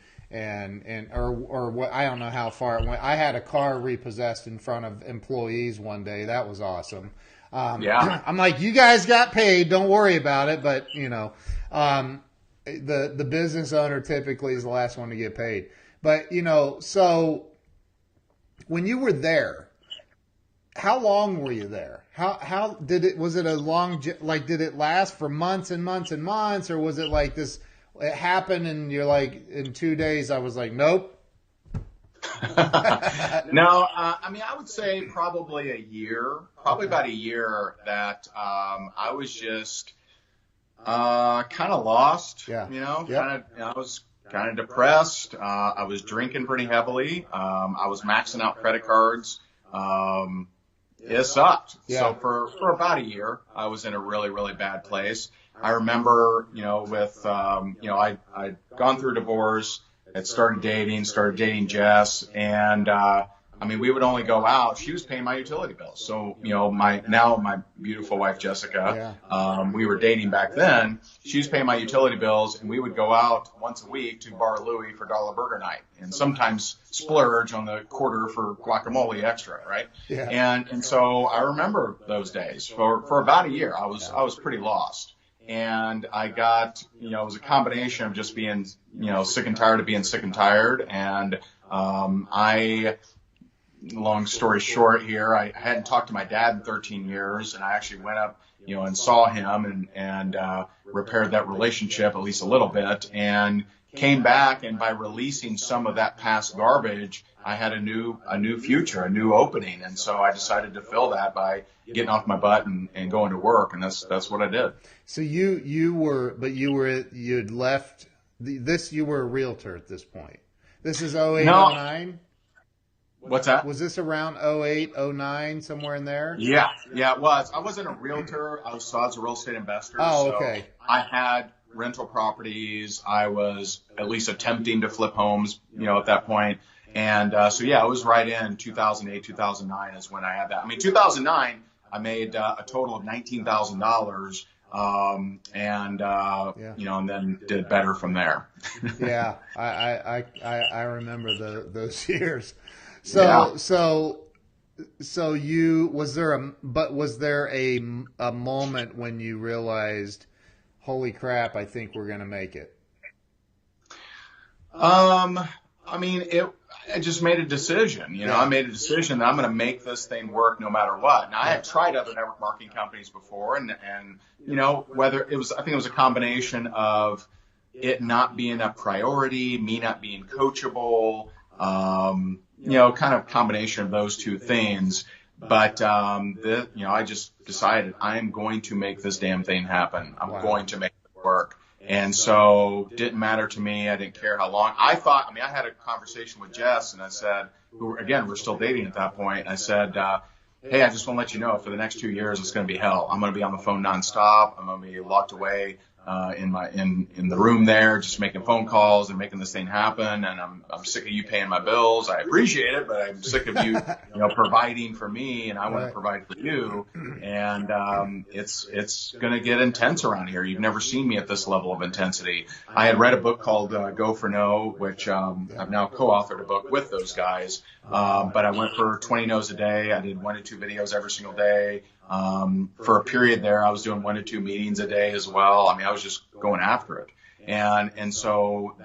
what, I don't know how far it went. I had a car repossessed in front of employees one day. That was awesome. I'm like, you guys got paid. Don't worry about it. But, the business owner typically is the last one to get paid. But, so when you were there, how long were you there? How did it, was it a long, did it last for months and months and months, or was it like this, it happened and you're like, in 2 days, I was like, nope. No, I would say probably about a year that, I was just, kind of lost, I was kind of depressed. I was drinking pretty heavily. I was maxing out credit cards. It sucked. Yeah. So for about a year, I was in a really, really bad place. I remember, I'd gone through a divorce. had started dating Jess, and I mean, we would only go out. She was paying my utility bills. So, my beautiful wife, Jessica, we were dating back then. She was paying my utility bills, and we would go out once a week to Bar Louie for dollar burger night, and sometimes splurge on the quarter for guacamole extra, right? Yeah. And so I remember those days. For about a year, I was pretty lost. And I got, it was a combination of just being, sick and tired of being sick and tired. And long story short here, I hadn't talked to my dad in 13 years, and I actually went up, and saw him and repaired that relationship at least a little bit, and came back. And by releasing some of that past garbage, I had a new future, a new opening. And so I decided to fill that by getting off my butt and going to work. And that's what I did. So you were a realtor at this point. This is 08, No. 09? What's that? Was this around 08, 09, somewhere in there? Yeah, it was. I wasn't a realtor. I was a real estate investor. Oh, okay. So I had rental properties. I was at least attempting to flip homes, at that point. And it was right in 2008, 2009 is when I had that. I mean, 2009, I made a total of $19,000. And then did better from there. Yeah, I remember those years. Was there a moment when you realized, holy crap, I think we're going to make it? I mean, I just made a decision, I made a decision that I'm going to make this thing work no matter what. Now, I had tried other network marketing companies before, and whether it was, I think it was a combination of it not being a priority, me not being coachable, kind of combination of those two things. But, I just decided I'm going to make this damn thing happen. I'm going to make it work. And so didn't matter to me. I didn't care how long. I had a conversation with Jess, and I said, we're still dating at that point. I said, hey, I just want to let you know for the next 2 years, it's going to be hell. I'm going to be on the phone nonstop. I'm going to be locked away in the room there, just making phone calls and making this thing happen. And I'm sick of you paying my bills. I appreciate it, but I'm sick of you, providing for me, and I want to provide for you. And it's going to get intense around here. You've never seen me at this level of intensity. I had read a book called Go for No, which I've now co-authored a book with those guys. But I went for 20 no's a day. I did 1 to 2 videos every single day. For a period there, I was doing 1 to 2 meetings a day as well. I mean, I was just going after it. And so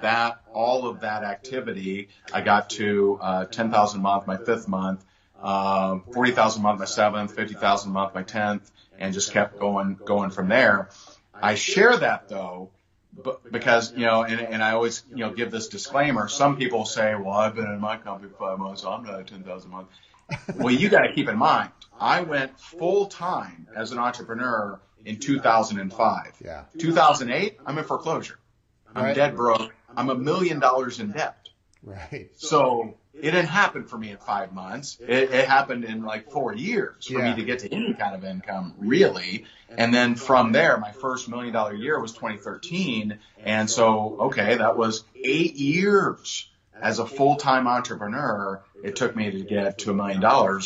all of that activity, I got to, 10,000 a month, my 5th month, 40,000 a month, my 7th, 50,000 a month, my 10th, and just kept going from there. I share that though, because, and I always, give this disclaimer. Some people say, well, I've been in my company for 5 months, so I'm not at 10,000 a month. Well, you got to keep in mind, I went full time as an entrepreneur in 2005. Yeah. 2008, I'm in foreclosure. I'm dead broke. I'm $1 million in debt. Right. So it didn't happen for me in 5 months. It happened in like 4 years for me to get to any kind of income, really. And then from there, my first $1 million year was 2013. And so, that was 8 years as a full-time entrepreneur. It took me to get to $1 million.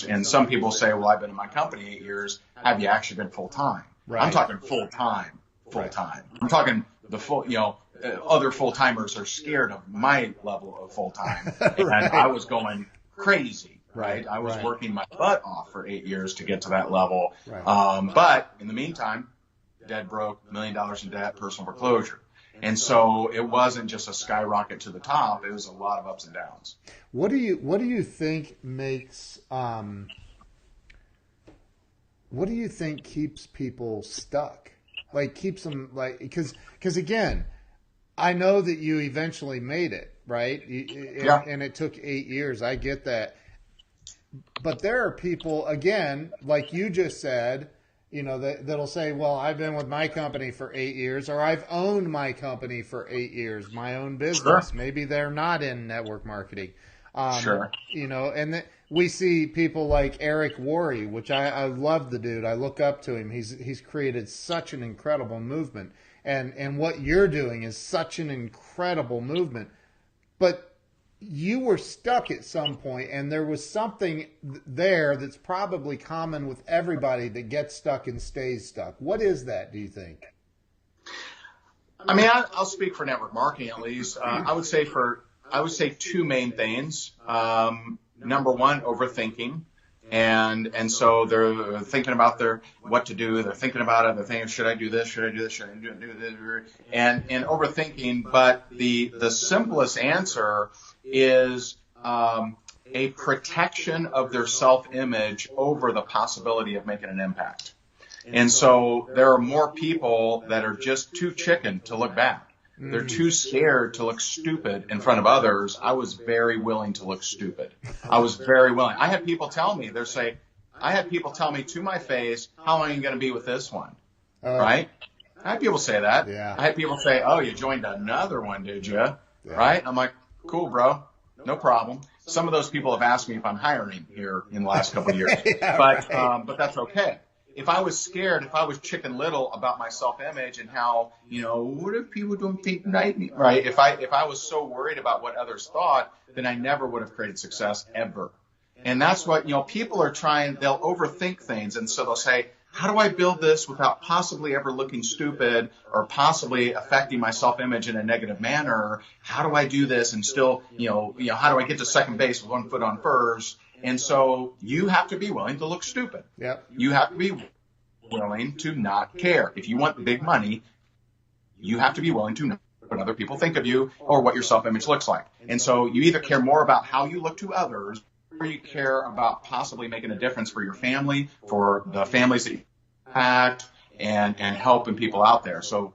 And some people say, well, I've been in my company 8 years. Have you actually been full-time? Right. I'm talking full-time. Right. I'm talking the full, other full-timers are scared of my level of full-time. And I was going crazy, right? I was working my butt off for 8 years to get to that level. Right. But in the meantime, dead broke, $1 million in debt, personal foreclosure. And so it wasn't just a skyrocket to the top. It was a lot of ups and downs. What do you think makes what do you think keeps people stuck? Like keeps them like because again, I know that you eventually made it, right? And it took 8 years. I get that. But there are people, again, like you just said, that'll say, well, I've been with my company for 8 years, or I've owned my company for 8 years, my own business. Sure. Maybe they're not in network marketing. Sure. And we see people like Eric Worre, which I love the dude. I look up to him. He's created such an incredible movement. And what you're doing is such an incredible movement. but you were stuck at some point, and there was something there that's probably common with everybody that gets stuck and stays stuck. What is that, do you think? I mean, I'll speak for network marketing at least. I would say two main things. Number one, overthinking. And so they're thinking about what to do. They're thinking about it. They're thinking, should I do this? Should I do this? Should I do this? And overthinking. But the simplest answer is a protection of their self-image over the possibility of making an impact. And so there are more people that are just too chicken to look bad. They're too scared to look stupid in front of others. I was very willing to look stupid. I was very willing. I had people tell me to my face, how long are you going to be with this one? Right? I had people say that. Yeah. I had people say, oh, you joined another one, did you? Yeah. Right? I'm like, cool, bro. No problem. Some of those people have asked me if I'm hiring here in the last couple of years. Yeah, but that's okay. If I was scared, if I was chicken little about my self-image and how, what if people don't think right? If I was so worried about what others thought, then I never would have created success ever. And that's what, people are trying, they'll overthink things. And so they'll say, how do I build this without possibly ever looking stupid or possibly affecting my self-image in a negative manner? How do I do this and still, how do I get to second base with one foot on first? And so you have to be willing to look stupid. Yep. You have to be willing to not care. If you want big money, you have to be willing to know what other people think of you or what your self-image looks like. And so you either care more about how you look to others or you care about possibly making a difference for your family, for the families that you impact, and helping people out there. So,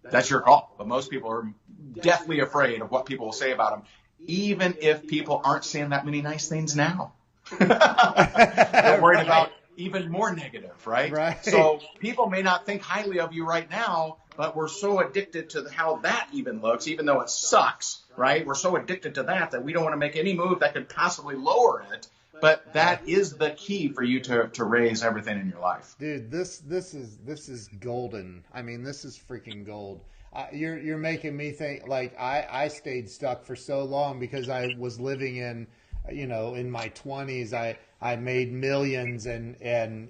that's your call. But most people are deathly afraid of what people will say about them, even if people aren't saying that many nice things now. They're worried about even more negative, right? Right. So people may not think highly of you right now, but we're so addicted to how that even looks, even though it sucks, right? We're so addicted to that we don't want to make any move that could possibly lower it. But that is the key for you to raise everything in your life. Dude, this is golden. I mean, this is freaking gold. You're making me think, like, I stayed stuck for so long because I was living in my 20s. I made millions and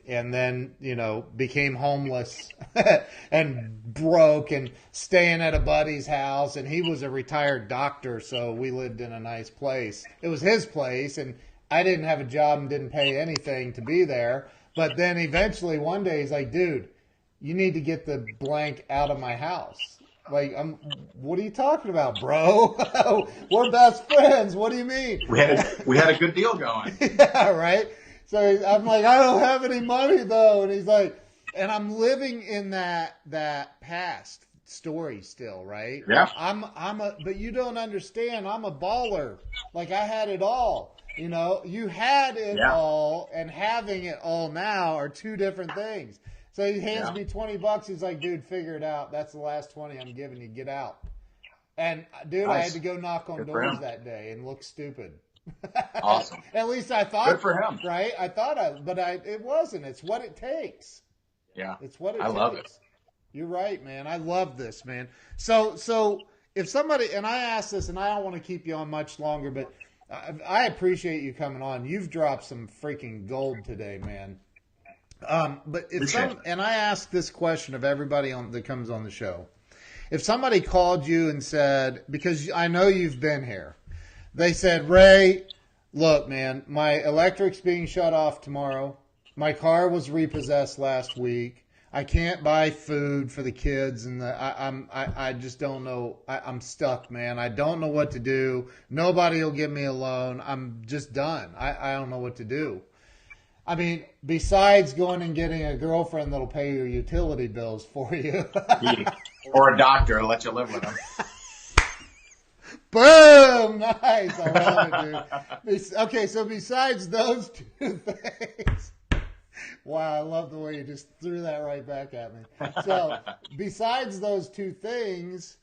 then, became homeless and broke and staying at a buddy's house. And he was a retired doctor, so we lived in a nice place. It was his place, and I didn't have a job and didn't pay anything to be there. But then eventually one day he's like, dude, you need to get the blank out of my house. Like, what are you talking about, bro? We're best friends. What do you mean? We had a good deal going. Yeah, right? So I'm like, I don't have any money, though. And he's like, and I'm living in that past story still, right? Yeah. But you don't understand. I'm a baller. Like, I had it all. You had it all, and having it all now are two different things. So he hands me $20. He's like, dude, figure it out. That's the last 20 I'm giving you. Get out. And, dude, I had to go knock on doors that day and look stupid. Awesome. At least I thought. Good for him. Right? It wasn't. It's what it takes. Yeah. It's what it takes. I love it. You're right, man. I love this, man. So if somebody, and I ask this, and I don't want to keep you on much longer, but I appreciate you coming on. You've dropped some freaking gold today, man. But and I ask this question of everybody that comes on the show. If somebody called you and said, because I know you've been here, they said, Ray, look, man, my electric's being shut off tomorrow. My car was repossessed last week. I can't buy food for the kids, and I just don't know. I'm stuck, man. I don't know what to do. Nobody will give me a loan. I'm just done. I don't know what to do. I mean, besides going and getting a girlfriend that'll pay your utility bills for you. Or a doctor to let you live with them. Boom! Nice. I love it, dude. Okay, so besides those two things. Wow, I love the way you just threw that right back at me. So, besides those two things,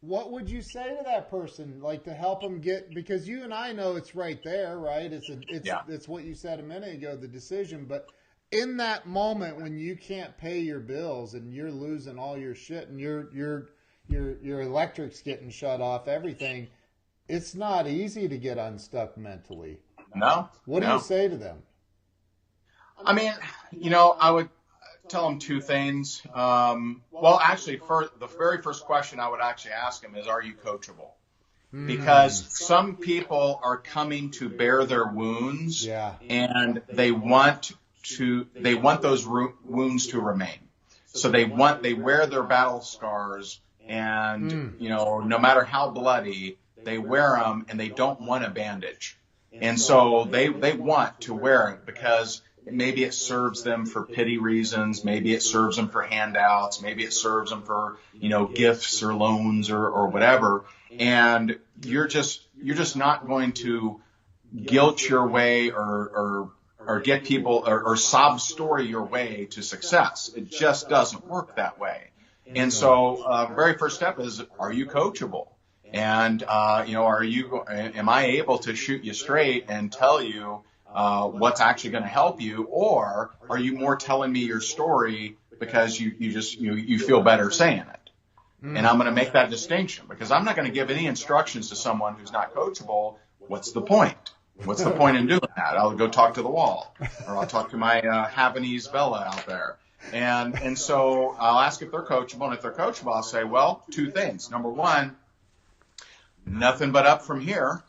what would you say to that person, like, to help them get, because you and I know it's right there, right? It's what you said a minute ago, the decision. But in that moment when you can't pay your bills and you're losing all your shit and your electric's getting shut off, everything, it's not easy to get unstuck mentally. No, What do no. you say to them? I mean, I would tell them two things. Well, actually, the very first question I would actually ask them is, are you coachable? Because some people are coming to bear their wounds, Yeah. and they want those wounds to remain. So they wear their battle scars, and no matter how bloody, they wear them, and they don't want a bandage. And so they want to wear it because maybe it serves them for pity reasons, maybe it serves them for handouts, maybe it serves them for gifts or loans or whatever. And you're just not going to guilt your way or get people or sob story your way to success. It just doesn't work that way. And so very first step is, are you coachable? And am I able to shoot you straight and tell you what's actually going to help you, or are you more telling me your story because you feel better saying it? And I'm going to make that distinction, because I'm not going to give any instructions to someone who's not coachable. What's the point? What's the point in doing that? I'll go talk to the wall, or I'll talk to my Havanese Bella out there. And so I'll ask if they're coachable. And if they're coachable, I'll say, well, two things. Number one, nothing but up from here.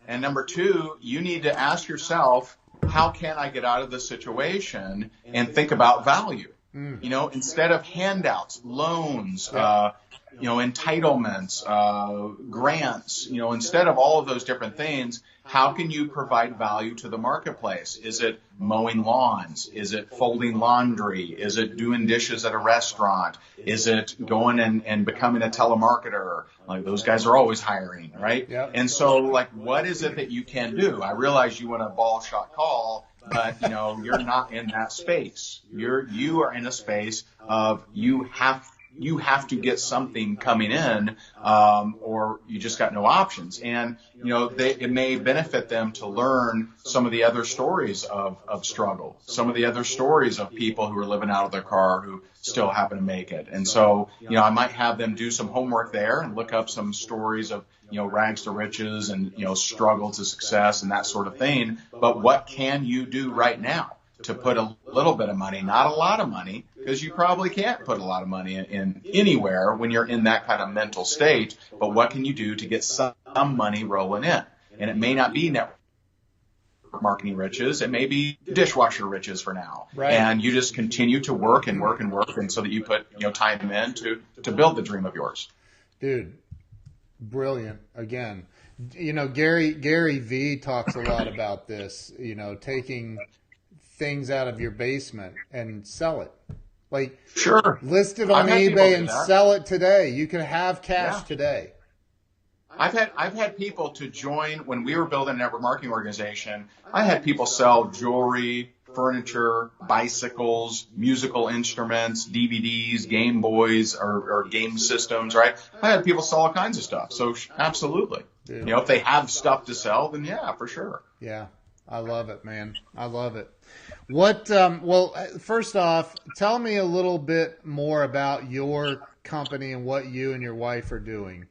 And number two, you need to ask yourself, how can I get out of this situation, and think about value? Instead of handouts, loans, entitlements, grants, instead of all of those different things, how can you provide value to the marketplace? Is it mowing lawns? Is it folding laundry? Is it doing dishes at a restaurant? Is it going and becoming a telemarketer? Like, those guys are always hiring, right? Yep. And so, what is it that you can do? I realize you want a ball shot call, but you're not in that space. You are in a space of you have to get something coming in, or you just got no options. And it may benefit them to learn some of the other stories of struggle, some of the other stories of people who are living out of their car who still happen to make it. And so I might have them do some homework there and look up some stories of rags to riches and struggle to success and that sort of thing. But what can you do right now to put a little bit of money, not a lot of money, because you probably can't put a lot of money in anywhere when you're in that kind of mental state, but what can you do to get some money rolling in? And it may not be network marketing riches, it may be dishwasher riches for now. Right. And you just continue to work and work and work, and so that you put time in to build the dream of yours. Dude, brilliant. Again, Gary V talks a lot about this, taking things out of your basement and sell it. Sure. List it on eBay and sell it today. You can have cash today. I've had people to join when we were building a network marketing organization. I had people sell jewelry, furniture, bicycles, musical instruments, DVDs, Game Boys, or game systems, right? I had people sell all kinds of stuff. So absolutely. Dude. If they have stuff to sell, then yeah, for sure. Yeah. I love it, man. I love it. Well, first off, tell me a little bit more about your company and what you and your wife are doing.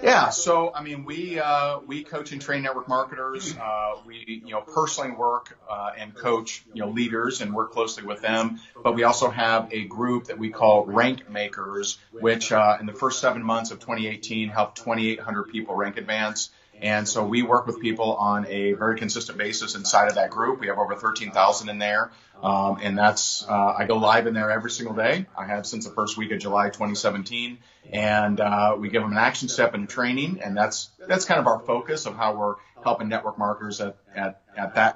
Yeah, so we coach and train network marketers. We personally work and coach leaders and work closely with them. But we also have a group that we call Rank Makers, which in the first 7 months of 2018 helped 2,800 people rank advance. And so we work with people on a very consistent basis inside of that group. We have over 13,000 in there. And that's, I go live in there every single day. I have since the first week of July 2017. And we give them an action step and training. And that's kind of our focus of how we're helping network marketers at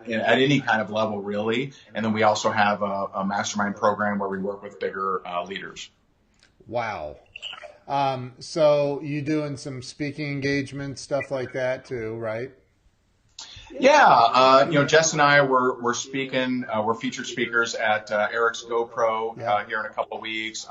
any kind of level, really. And then we also have a mastermind program where we work with bigger leaders. Wow. So you doing some speaking engagements, stuff like that too, right? Yeah. Jess and I we're speaking, we're featured speakers at Eric's GoPro here in a couple of weeks.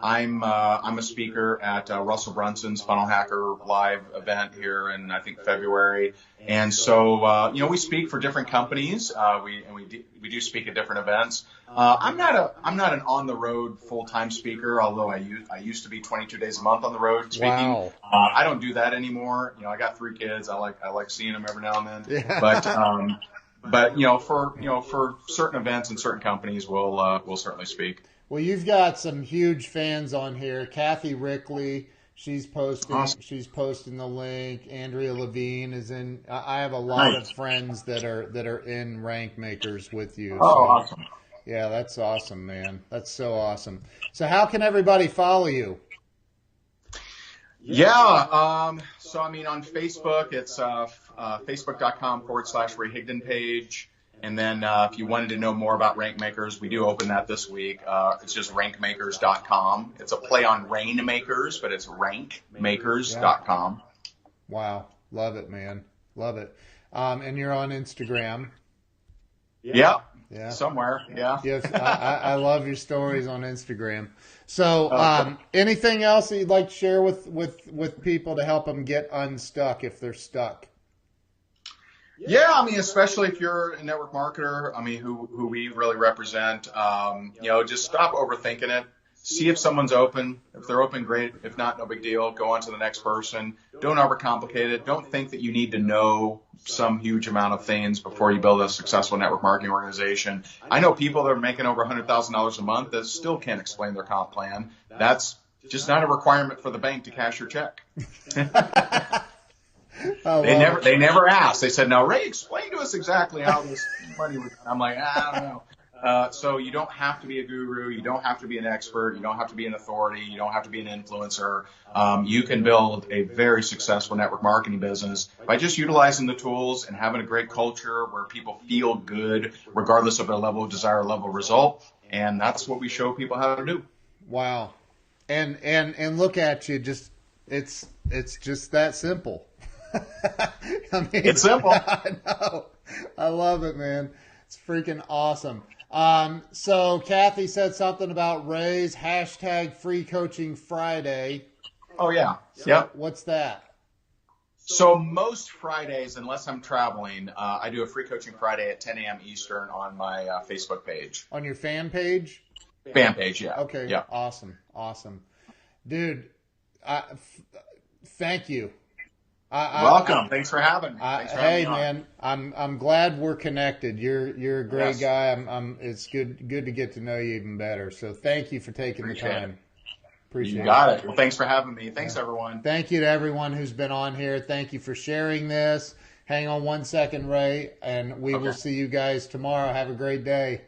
I'm a speaker at Russell Brunson's Funnel Hacker Live event here in, I think, February. And so, we speak for different companies. We do speak at different events. I'm not an on the road full time speaker, although I used to be 22 days a month on the road speaking. Wow. I don't do that anymore. I got 3 kids. I like seeing them every now and then. Yeah. But for certain events and certain companies, we'll certainly speak. Well, you've got some huge fans on here. Kathy Rickley, she's posting. Awesome. She's posting the link. Andrea Levine is in. I have a lot Nice. of friends that are in Rank Makers with you. Oh, so, awesome. yeah, that's awesome, man. That's so awesome. So, how can everybody follow you? Yeah. So, I mean, on Facebook, it's facebook.com/Ray Higdon page. And then if you wanted to know more about Rank Makers, we do open that this week. It's just rankmakers.com. It's a play on Rainmakers, but it's rankmakers.com. Wow. Love it, man. Love it. And you're on Instagram. Yeah. Yeah. Somewhere. Yeah. Yes, I love your stories on Instagram. So, anything else that you'd like to share with people to help them get unstuck if they're stuck? Yeah, I mean, especially if you're a network marketer, I mean, who we really represent, just stop overthinking it. See if someone's open. If they're open, great. If not, no big deal. Go on to the next person. Don't overcomplicate it. Don't think that you need to know some huge amount of things before you build a successful network marketing organization. I know people that are making over $100,000 a month that still can't explain their comp plan. That's just not a requirement for the bank to cash your check. They never asked. They said, "Now, Ray, explain to us exactly how this money was." I'm like, I don't know. So you don't have to be a guru. You don't have to be an expert. You don't have to be an authority. You don't have to be an influencer. You can build a very successful network marketing business by just utilizing the tools and having a great culture where people feel good, regardless of their level of desire, level of result. And that's what we show people how to do. Wow. And look at you. It's just that simple. I mean, it's simple. I know. I love it, man. It's freaking awesome. So Kathy said something about Ray's hashtag Free Coaching Friday. Oh, yeah. So Yep. What's that? So most Fridays, unless I'm traveling, I do a Free Coaching Friday at 10 a.m. Eastern on my Facebook page. On your fan page? Fan page, yeah. Okay. Yeah. Awesome. Dude, thank you. Welcome. Thanks for having me. Thanks for having me man, I'm glad we're connected. You're a great Yes. guy. It's good to get to know you even better. So thank you for taking the time. Appreciate it. You got it. Well, thanks for having me. Thanks, everyone. Thank you to everyone who's been on here. Thank you for sharing this. Hang on one second, Ray, and we will see you guys tomorrow. Have a great day.